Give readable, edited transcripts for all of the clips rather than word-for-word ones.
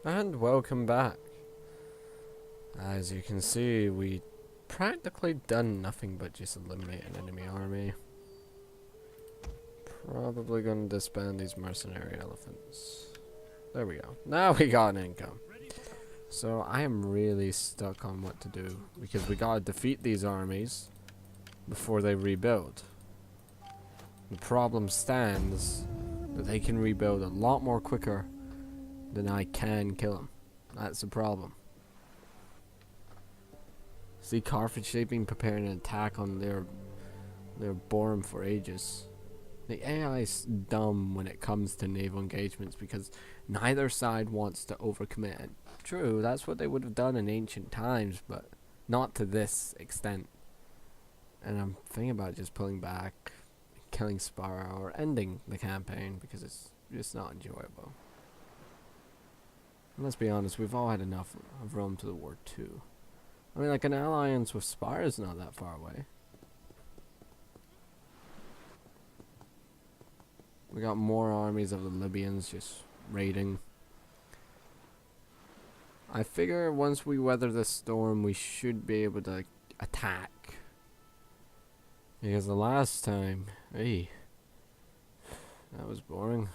And welcome back. As you can see, we practically done nothing but just eliminate an enemy army. Probably gonna disband these mercenary elephants. There we go. Now we got an income. So I am really stuck on what to do, because we gotta defeat these armies before they rebuild. The problem stands that they can rebuild a lot more quicker than I can kill them. That's the problem. See, Carthage, they've been preparing an attack on their Borum for ages. The AI is dumb when it comes to naval engagements because neither side wants to overcommit. And true, that's what they would have done in ancient times, but not to this extent. And I'm thinking about just pulling back, killing Sparta, or ending the campaign because it's just not enjoyable. And let's be honest, we've all had enough of Rome to the war too. I mean, like, an alliance with Sparta is not that far away. We got more armies of the Libyans just raiding. I figure once we weather this storm, we should be able to attack. Because the last time, hey, that was boring.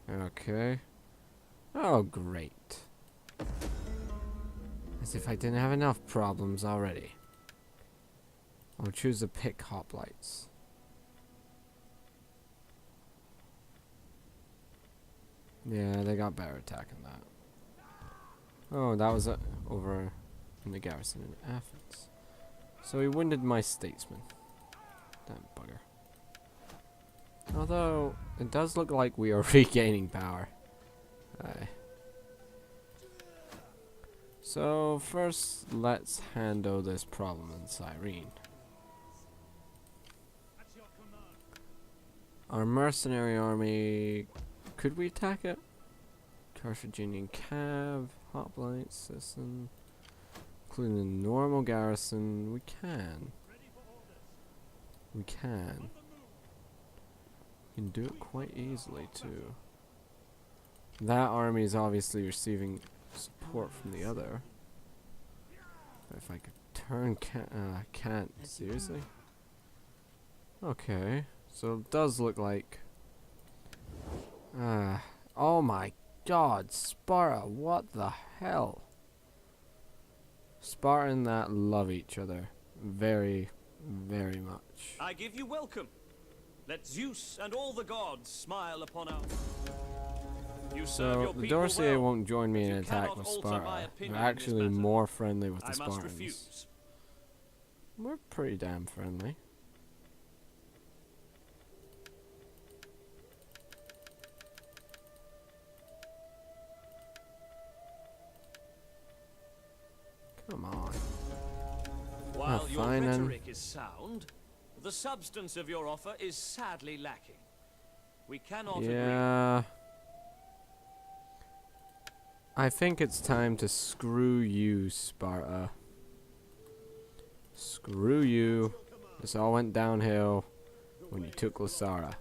Okay. Oh, great. As if I didn't have enough problems already. I'll choose the pick hoplites. Yeah, they got better attack than that. Oh, that was over in the garrison in Athens. So he wounded my statesman. Damn bugger. Although, it does look like we are regaining power. Aye. So, first, let's handle this problem in Cyrene. Our mercenary army... Could we attack it? Carthaginian cav, hoplite, citizen... Including the normal garrison, we can. We can. We can do it quite easily, too. That army is obviously receiving support from the other. But if I could turn can't. Seriously? Okay. So it does look like... oh my god, Sparta, what the hell? Sparta and that love each other very, very much. I give you welcome. Let Zeus and all the gods smile upon our... So, the Dorsey won't join me in an attack with Sparta. They're actually more friendly with the Spartans. We're pretty damn friendly. Come on. While your rhetoric is sound, the substance of your offer is sadly lacking. We cannot agree. I think it's time to screw you, Sparta. Screw you. This all went downhill when you took Lysara.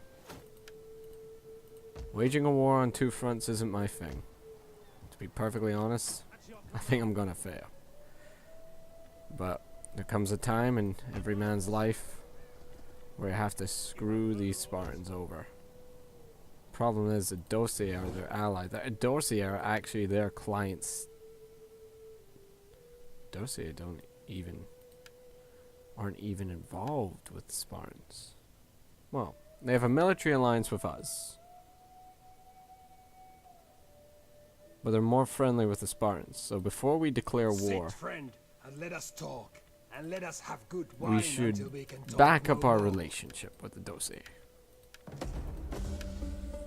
Waging a war on two fronts isn't my thing. To be perfectly honest, I think I'm gonna fail. But there comes a time in every man's life where you have to screw these Spartans over. Problem is, the Dorsey are their ally. The Dorsey are actually their clients. Dorsey aren't even involved with the Spartans. Well, they have a military alliance with us, but they're more friendly with the Spartans. So before we declare war, friend, and let us talk, and let us have good we wine should we can talk back up no our more. relationship with the Dorsey.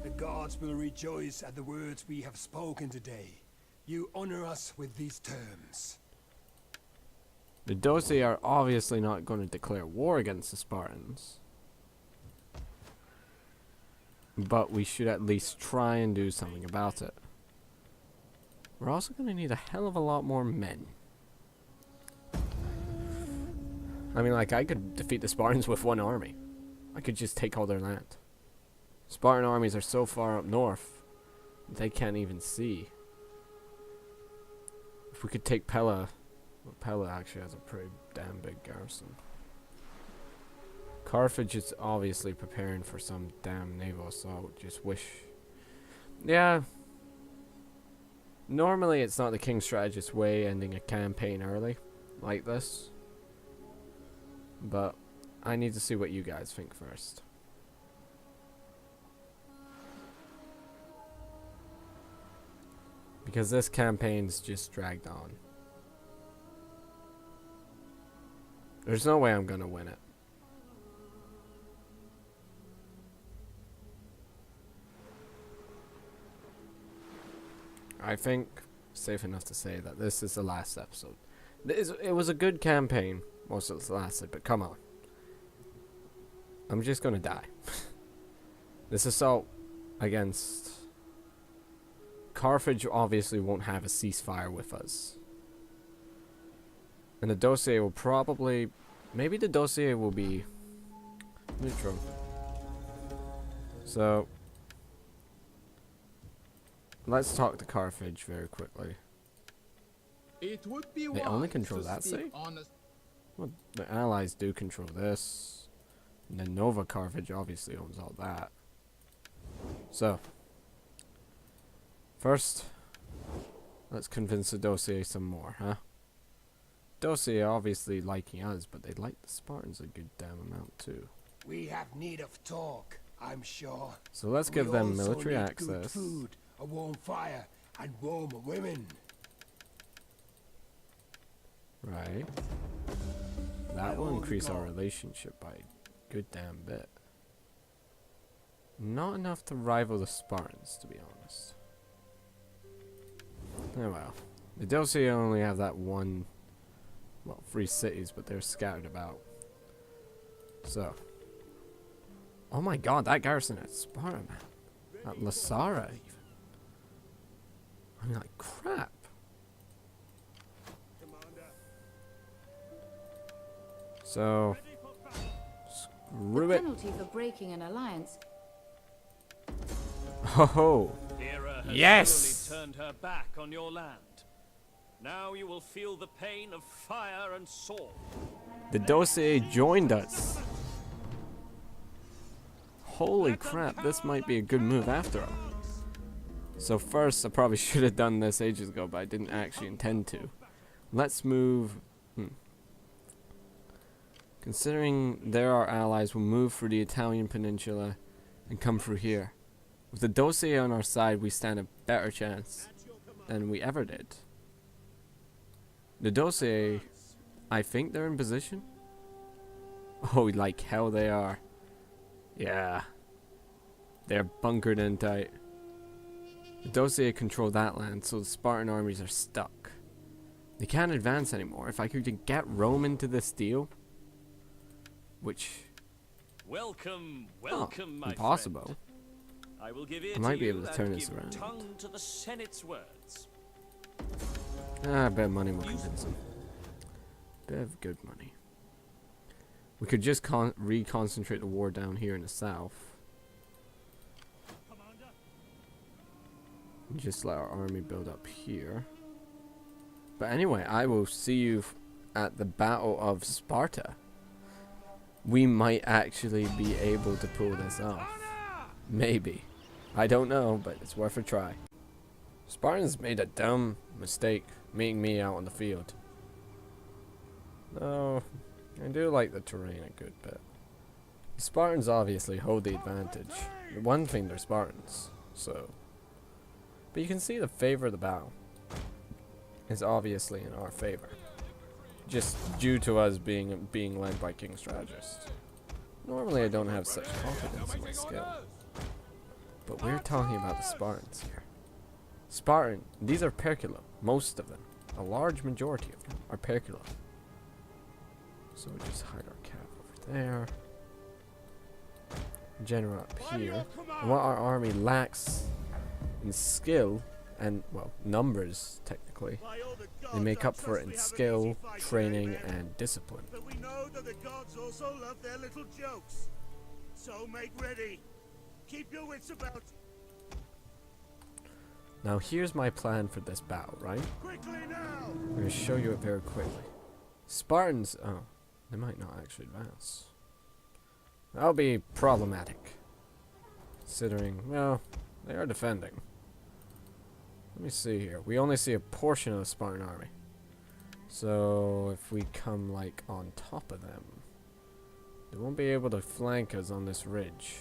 The gods will rejoice at the words we have spoken today. You honor us with these terms. The Dorsey are obviously not going to declare war against the Spartans, but we should at least try and do something about it. We're also going to need a hell of a lot more men. I mean, like, I could defeat the Spartans with one army. I could just take all their land. Spartan armies are so far up north, they can't even see. If we could take Pella, well, Pella actually has a pretty damn big garrison. Carthage is obviously preparing for some damn naval assault. Just wish. Yeah. Normally it's not the Kingstrategist way ending a campaign early like this. But I need to see what you guys think first. Because this campaign's just dragged on. There's no way I'm gonna win it. I think safe enough to say that this is the last episode. It was a good campaign most of it lasted, but come on. I'm just gonna die. This assault against Carthage obviously won't have a ceasefire with us. And the dossier will probably... Maybe the dossier will be neutral. So... let's talk to Carthage very quickly. It would be they only control that city? Well, the allies do control this. And then Nova Carthage obviously owns all that. So... first, let's convince the dossier some more, huh? Dossier obviously liking us, but they like the Spartans a good damn amount too. We have need of talk, I'm sure. So let's give them military access. Good food, a warm fire, and warm women. Right. That will increase our relationship by a good damn bit. Not enough to rival the Spartans, to be honest. Oh well. The dossier only have that one, well, 3 cities, but they're scattered about. So. Oh my god, that garrison at Sparta, man. At Lasara, even. I mean, like, crap. So. Screw it. The penalty for breaking an alliance. Oh, yes! Surely turned her back on your land. Now you will feel the pain of fire and sword. The dossier joined us. Holy crap, this might be a good move after all. So first, I probably should have done this ages ago, but I didn't actually intend to. Let's move... Considering they're our allies, we'll move through the Italian peninsula and come through here. With the dossier on our side, we stand a better chance than we ever did. The dossier, I think they're in position. Oh, like hell they are. Yeah. They're bunkered in tight. The dossier control that land, so the Spartan armies are stuck. They can't advance anymore. If I could get Rome into this deal, which... Welcome, my impossible. friend. I will give I might be able to turn this around. Tongue to the Senate's words. I bet money will convince them. Bit of good money. We could just reconcentrate the war down here in the south. And just let our army build up here. But anyway, I will see you at the Battle of Sparta. We might actually be able to pull this off. Maybe. I don't know, but it's worth a try. Spartans made a dumb mistake meeting me out on the field. No, I do like the terrain a good bit. The Spartans obviously hold the advantage. The one thing, they're Spartans, so... But you can see the favor of the battle is obviously in our favor. Just due to us being led by Kingstrategist. Normally I don't have such confidence in my skill. But we're talking about the Spartans here. Spartan, these are Perculo, most of them. A large majority of them are Perculo. So we just hide our cap over there. General up here. And what our army lacks in skill, and, well, numbers, technically, they make up for it in skill, training, and discipline. But we know that the gods also love their little jokes. So make ready. Keep your wits about. Now here's my plan for this battle, right? Quickly now. I'm going to show you it very quickly. Spartans, oh, they might not actually advance. That'll be problematic. Considering, well, they are defending. Let me see here. We only see a portion of the Spartan army. So if we come like on top of them, they won't be able to flank us on this ridge.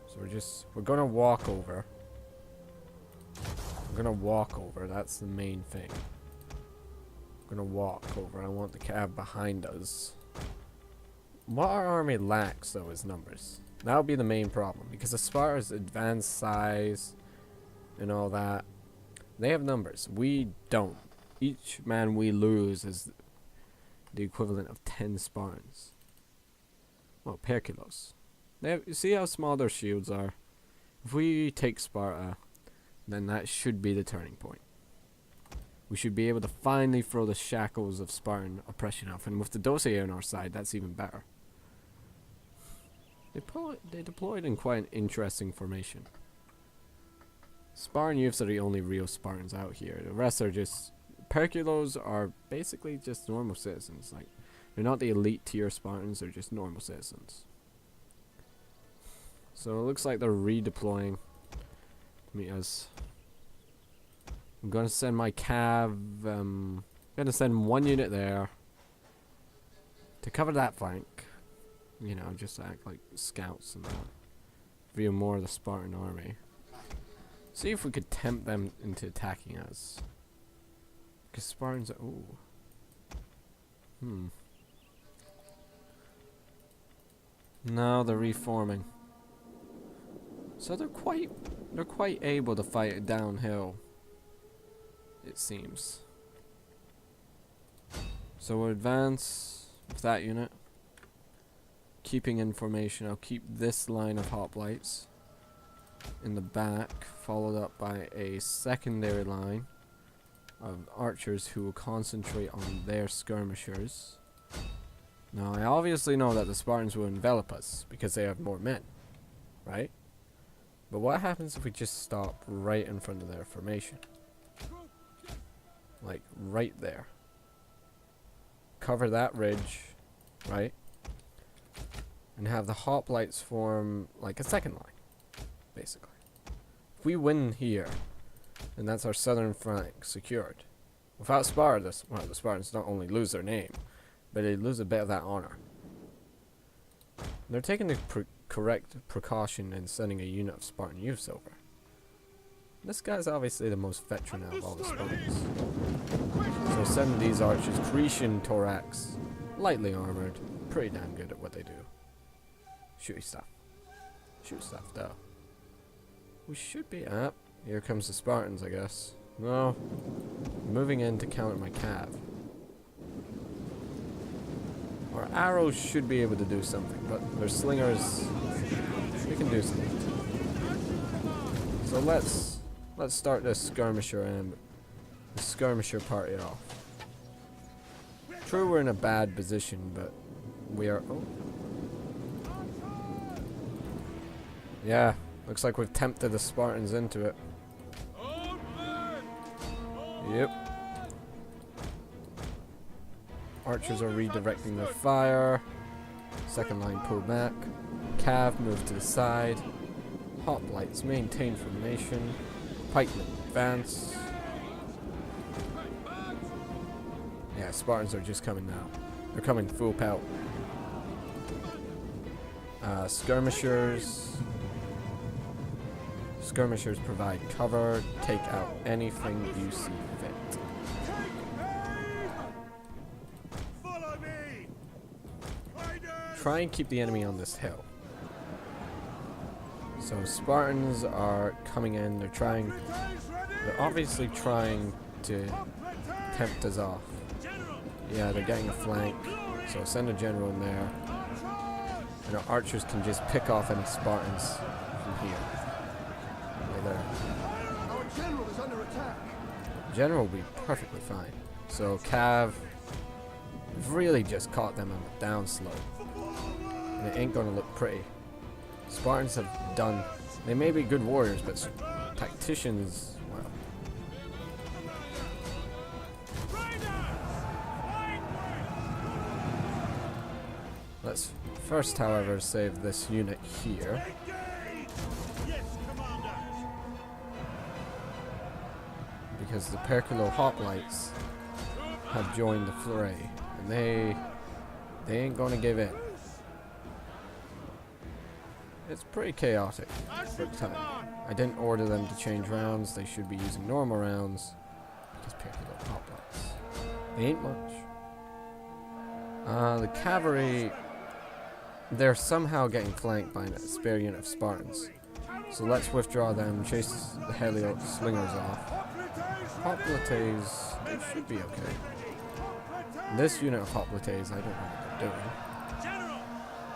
So we're gonna walk over. We're gonna walk over, that's the main thing. We're gonna walk over. I want the cav behind us. What our army lacks though is numbers. That'll be the main problem, because as far as advanced size and all that, they have numbers. We don't. Each man we lose is the equivalent of 10 Spartans. Oh, Perculos. You see how small their shields are? If we take Sparta, then that should be the turning point. We should be able to finally throw the shackles of Spartan oppression off, and with the dossier on our side, that's even better. They deployed in quite an interesting formation. Spartan youths are the only real Spartans out here. The rest are just... Perculos are basically just normal citizens. Like, they're not the elite tier Spartans, they're just normal citizens. So it looks like they're redeploying to meet us. I'm gonna send my cav, I'm gonna send one unit there to cover that flank. You know, just to act like scouts and that. Reveal more of the Spartan army. See if we could tempt them into attacking us. Because Spartans are... ooh. No, they're reforming. So they're quite able to fight it downhill, it seems. So we'll advance with that unit. Keeping in formation, I'll keep this line of hoplites in the back, followed up by a secondary line of archers who will concentrate on their skirmishers. Now I obviously know that the Spartans will envelop us because they have more men, right? But what happens if we just stop right in front of their formation? Like right there. Cover that ridge, right? And have the hoplites form like a second line, basically. If we win here, then that's our southern flank secured. Without Sparta, the Spartans not only lose their name, but they lose a bit of that honor. They're taking the correct precaution in sending a unit of Spartan youths over. This guy's obviously the most veteran out of all the Spartans. So send these archers, Grecian thorax, lightly armored, pretty damn good at what they do. Shooty stuff. Shoot stuff though. We should be up. Here comes the Spartans, I guess. No. Moving in to counter my cav. Our arrows should be able to do something, but their slingers, they can do something too. So let's start this skirmisher and the skirmisher party off. True, we're in a bad position, but we are... oh. Yeah, looks like we've tempted the Spartans into it. Yep. Archers are redirecting their fire. Second line pull back. Cav move to the side. Hoplites maintain formation. Pikemen advance. Yeah, Spartans are just coming now. They're coming full pelt. Skirmishers. Skirmishers provide cover. Take out anything you see fit. Try and keep the enemy on this hill. So Spartans are coming in. They're obviously trying to tempt us off. Yeah, they're getting a flank. So send a general in there. And our archers can just pick off any Spartans from here. Right there. Our general is under attack. General will be perfectly fine. So Cav, we've really just caught them on the down slope. and it ain't gonna look pretty. Spartans have done... They may be good warriors, but tacticians, well... Let's first, however, save this unit here. Because the Perculo hoplites have joined the fray, and they ain't gonna give in. It's pretty chaotic for the time. I didn't order them to change rounds. They should be using normal rounds because Perculo hoplites. They ain't much. The cavalry, they're somehow getting flanked by a spare unit of Spartans. So let's withdraw them, chase the Helio slingers off. Hoplites, they should be okay. This unit of hoplites, I don't know what they're doing.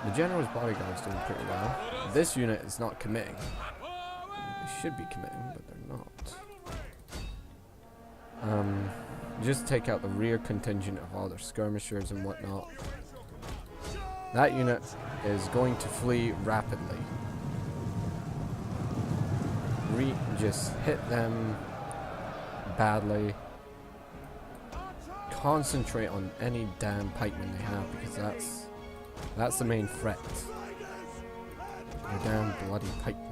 The general's bodyguard's doing pretty well. This unit is not committing. They should be committing, but they're not. Just take out the rear contingent of all their skirmishers and whatnot. That unit is going to flee rapidly. Just hit them badly. Concentrate on any damn pikemen they have, because that's the main threat. They're damn bloody pikemen.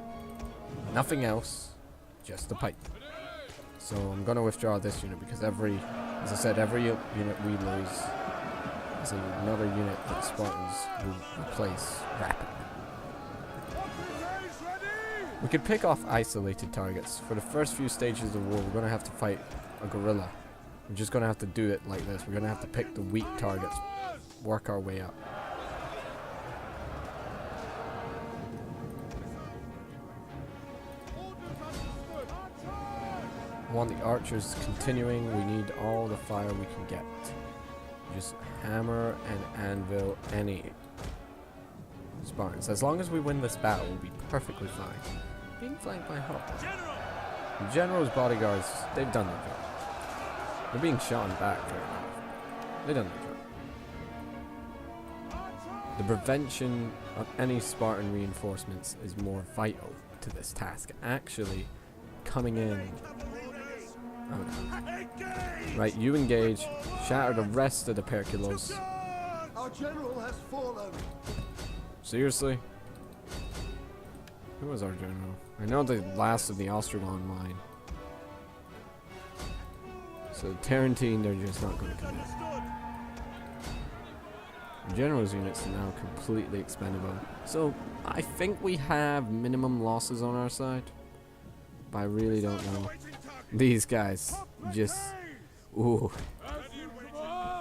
Nothing else, just the pikemen. So I'm gonna withdraw this unit because as I said, every unit we lose is another unit that the Spartans will replace rapidly. We could pick off isolated targets. For the first few stages of the war, we're gonna have to fight a guerrilla. We're just gonna have to do it like this. We're gonna have to pick the weak targets, work our way up. I want the archers continuing. We need all the fire we can get. Just hammer and anvil any Spartans. As long as we win this battle, we'll be perfectly fine. Being flanked by hoplites. The general's bodyguards, they've done their job. They're being shot in the back, fair enough. They've done their job. The prevention of any Spartan reinforcements is more vital to this task. Actually, coming in... Oh no. Right, you engage, shatter the rest of the Perculos. Our general has fallen. Seriously? Who was our general? I know the last of the Ostrogon line. So Tarentine, they're just not going to come in. The general's units are now completely expendable. So I think we have minimum losses on our side. But I really don't know. These guys just... Ooh.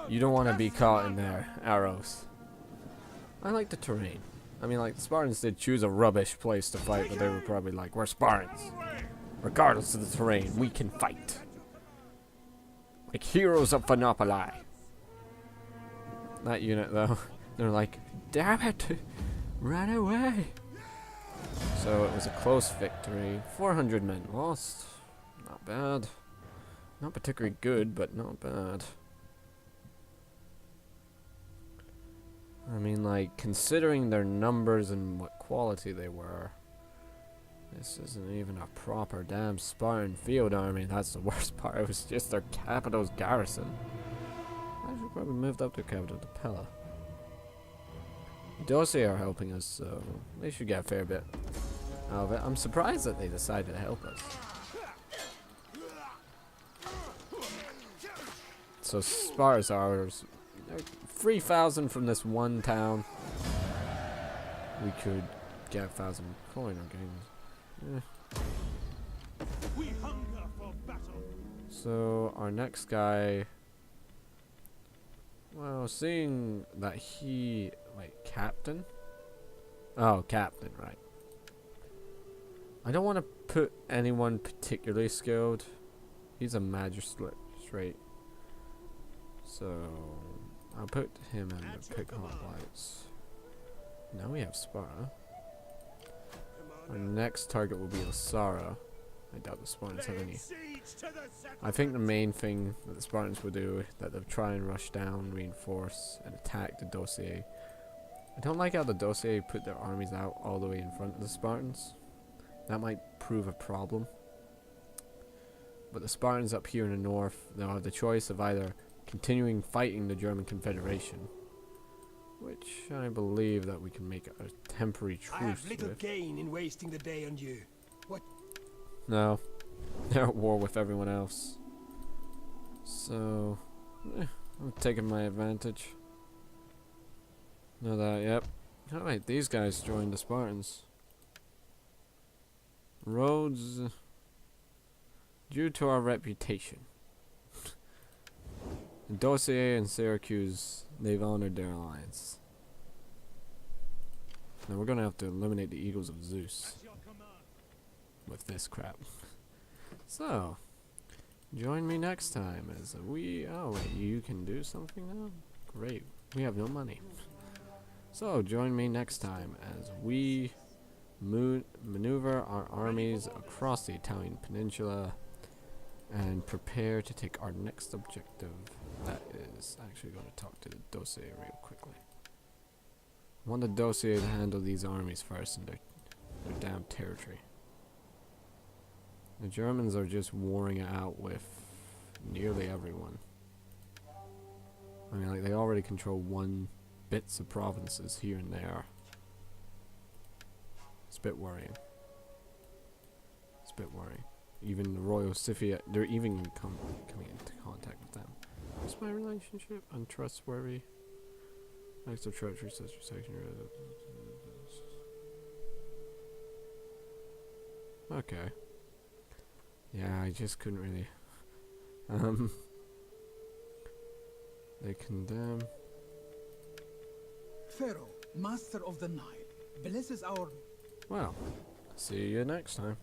You don't want to be caught in their arrows. I like the terrain. I mean, like, the Spartans did choose a rubbish place to fight, but they were probably like, we're Spartans. Regardless of the terrain, we can fight. Like heroes of Phoenopoli. That unit, though, they're like, damn it, run away. So it was a close victory. 400 men lost. Not bad. Not particularly good, but not bad. I mean, like, considering their numbers and what quality they were, this isn't even a proper damn Spartan field army. That's the worst part. It was just their capital's garrison. I should probably moved up their capital to Pella. Dossier are helping us, so they should get a fair bit out of it. I'm surprised that they decided to help us. So Sparta's ours. 3,000 from this one town. We could get 1,000 coin or gains. We hunger for battle. So our next guy, well, seeing that he, wait, captain? Oh, captain, right. I don't want to put anyone particularly skilled. He's a magistrate. So I'll put him in the pick hoplites. Now we have Sparta. Our next target will be Lasara. I doubt the Spartans have any. I think the main thing that the Spartans will do, that they'll try and rush down, reinforce, and attack the dossier I don't like how the dossier put their armies out all the way in front of the Spartans. That might prove a problem. But the Spartans up here in the north, they'll have the choice of either continuing fighting the German Confederation, which I believe that we can make a temporary truce I have little with. gain in wasting the day on you. What? No, they're at war with everyone else. So, I'm taking my advantage. Know that, yep. Alright, these guys joined the Spartans. Rhodes, due to our reputation. Dossier and Syracuse, they've honored their alliance. Now we're gonna have to eliminate the Eagles of Zeus with this crap. So, join me next time as we... Oh wait, you can do something now? Great, we have no money. So, join me next time as we maneuver our armies across the Italian peninsula and prepare to take our next objective. That is actually going to talk to the dossier real quickly. I want the dossier to handle these armies first in their damn territory. The Germans are just warring it out with nearly everyone. I mean, like, they already control bits of provinces here and there. It's a bit worrying. It's a bit worrying. Even the Royal Scythia, they're even coming into contact with them. What's my relationship? Untrustworthy. Acts of treachery, such section. Okay. Yeah, I just couldn't really. They condemn. Pharaoh, master of the Nile, blesses our... Well, see you next time.